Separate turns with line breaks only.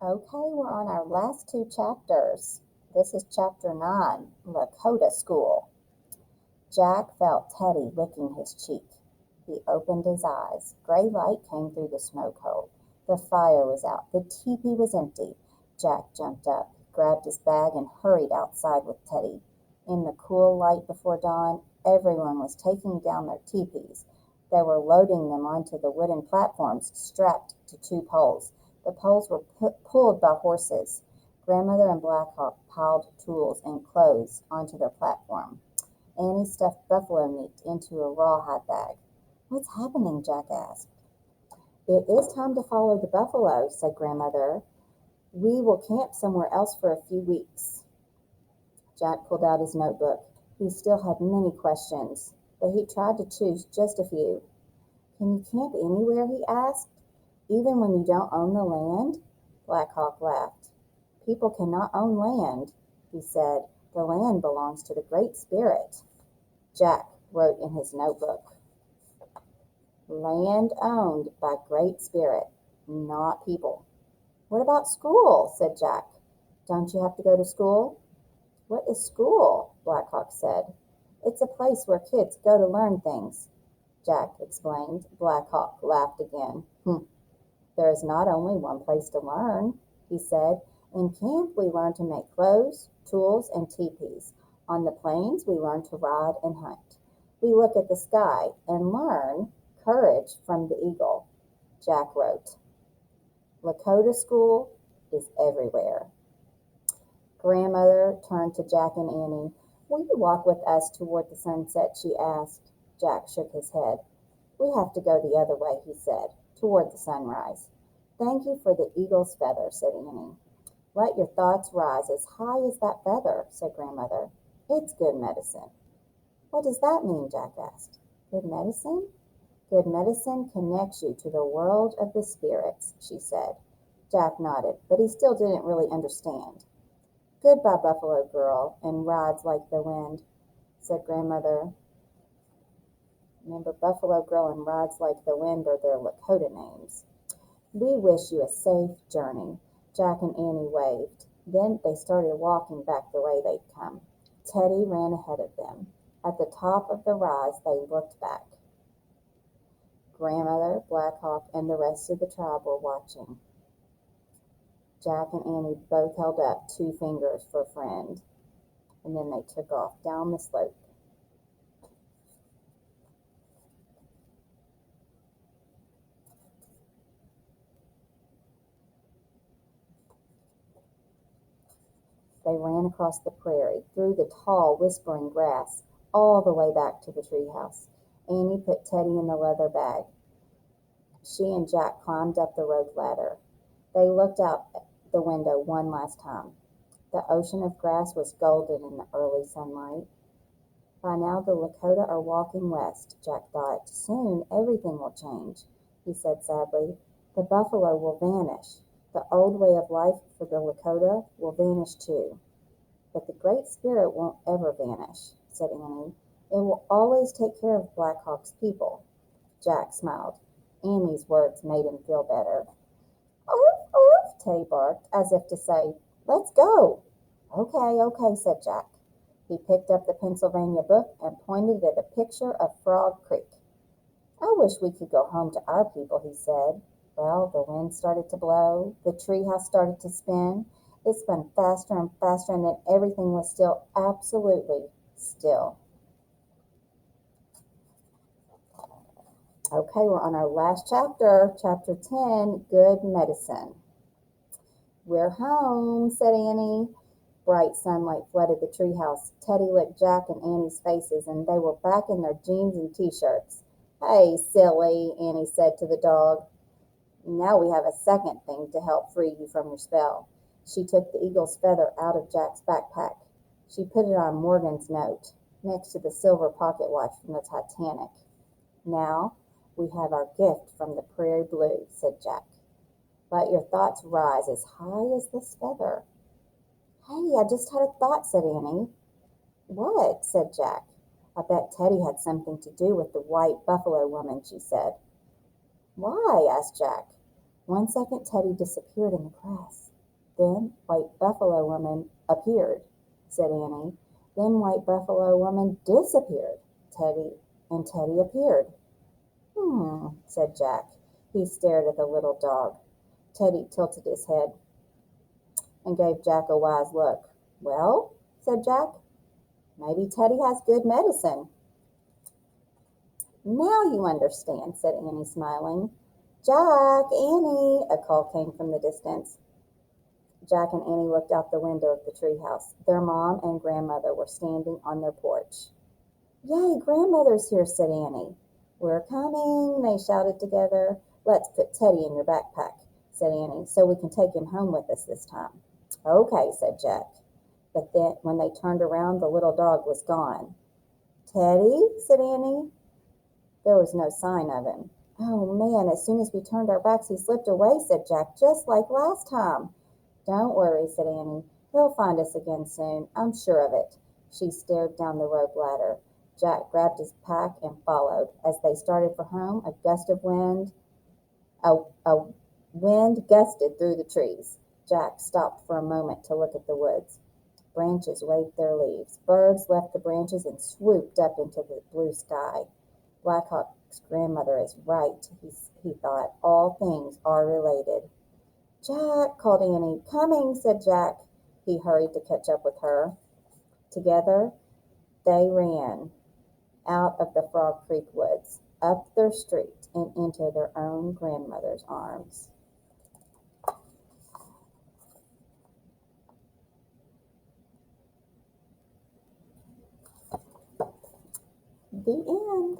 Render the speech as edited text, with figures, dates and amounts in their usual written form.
Okay, we're on our last two chapters. This is chapter 9, Lakota School. Jack felt Teddy licking his cheek. He opened his eyes. Gray light came through the smoke hole. The fire was out. The teepee was empty. Jack jumped up, grabbed his bag, and hurried outside with Teddy. In the cool light before dawn, everyone was taking down their teepees. They were loading them onto the wooden platforms strapped to two poles. The poles were pulled by horses. Grandmother and Blackhawk piled tools and clothes onto their platform. Annie stuffed buffalo meat into a rawhide bag. "What's happening?" Jack asked. "It is time to follow the buffalo," said Grandmother. "We will camp somewhere else for a few weeks." Jack pulled out his notebook. He still had many questions, but he tried to choose just a few. "Can you camp anywhere?" he asked. "Even when you don't own the land?" Black Hawk laughed. "People cannot own land," he said. "The land belongs to the Great Spirit." Jack wrote in his notebook, "Land owned by Great Spirit, not people." "What about school?" said Jack. "Don't you have to go to school?" "What is school?" Black Hawk said. "It's a place where kids go to learn things," Jack explained. Black Hawk laughed again. "There is not only one place to learn," he said. "In camp we learn to make clothes, tools, and teepees. On the plains we learn to ride and hunt. We look at the sky and learn courage from the eagle." Jack wrote, "Lakota School is everywhere." Grandmother turned to Jack and Annie. "Will you walk with us toward the sunset?" she asked. Jack shook his head. "We have to go the other way," he said, "toward the sunrise." "Thank you for the eagle's feather," said Annie. "Let your thoughts rise as high as that feather," said Grandmother. "It's good medicine." "What does that mean?" Jack asked. "Good medicine?" "Good medicine connects you to the world of the spirits," she said. Jack nodded, but he still didn't really understand. "Goodbye, Buffalo Girl and Rides Like the Wind," said Grandmother. Remember, Buffalo Girl and Rides Like the Wind are their Lakota names. "We wish you a safe journey." Jack and Annie waved. Then they started walking back the way they'd come. Teddy ran ahead of them. At the top of the rise they looked back. Grandmother, Black Hawk, and the rest of the tribe were watching. Jack and Annie both held up 2 fingers for friend, and then they took off down the slope. They ran across the prairie, through the tall, whispering grass, all the way back to the treehouse. Annie put Teddy in the leather bag. She and Jack climbed up the rope ladder. They looked out the window one last time. The ocean of grass was golden in the early sunlight. By now the Lakota are walking west, Jack thought. Soon everything will change, he said sadly. The buffalo will vanish. The old way of life for the Lakota will vanish too. "But the Great Spirit won't ever vanish," said Annie. "It will always take care of Black Hawk's people." Jack smiled. Annie's words made him feel better. "Arf, arf," Teddy barked, as if to say, "Let's go." "Okay, okay," said Jack. He picked up the Pennsylvania book and pointed at a picture of Frog Creek. "I wish we could go home to our people," he said. Well, the wind started to blow. The treehouse started to spin. It spun faster and faster, and then everything was still, absolutely still. Okay, we're on our last chapter, chapter 10, Good Medicine. "We're home," said Annie. Bright sunlight flooded the treehouse. Teddy licked Jack and Annie's faces, and they were back in their jeans and t-shirts. "Hey, silly," Annie said to the dog. "Now we have a second thing to help free you from your spell." She took the eagle's feather out of Jack's backpack. She put it on Morgan's note, next to the silver pocket watch from the Titanic. "Now we have our gift from the Prairie Blue," said Jack. "Let your thoughts rise as high as this feather." "Hey, I just had a thought," said Annie. "What?" said Jack. "I bet Teddy had something to do with the white buffalo woman," she said. "Why?" asked Jack. 1 second Teddy disappeared in the grass. Then White Buffalo Woman appeared, said Annie. Then White Buffalo Woman disappeared, and Teddy appeared. Said Jack. He stared at the little dog. Teddy tilted his head and gave Jack a wise look. Well, said Jack, maybe Teddy has good medicine. Now you understand, said Annie, smiling. Jack, Annie, a call came from the distance. Jack and Annie looked out the window of the treehouse. Their mom and grandmother were standing on their porch. Yay, grandmother's here, said Annie. We're coming, they shouted together. Let's put Teddy in your backpack, said Annie, so we can take him home with us this time. Okay, said Jack. But then when they turned around, the little dog was gone. Teddy, said Annie. There was no sign of him. Oh, man, as soon as we turned our backs, he slipped away, said Jack, just like last time. Don't worry, said Annie. He'll find us again soon. I'm sure of it. She stared down the rope ladder. Jack grabbed his pack and followed. As they started for home, a wind gusted through the trees. Jack stopped for a moment to look at the woods. Branches waved their leaves. Birds left the branches and swooped up into the blue sky. Black Hawk's grandmother is right, he thought. All things are related. Jack, called Annie. Coming, said Jack. He hurried to catch up with her. Together, they ran out of the Frog Creek woods, up their street, and into their own grandmother's arms. The end.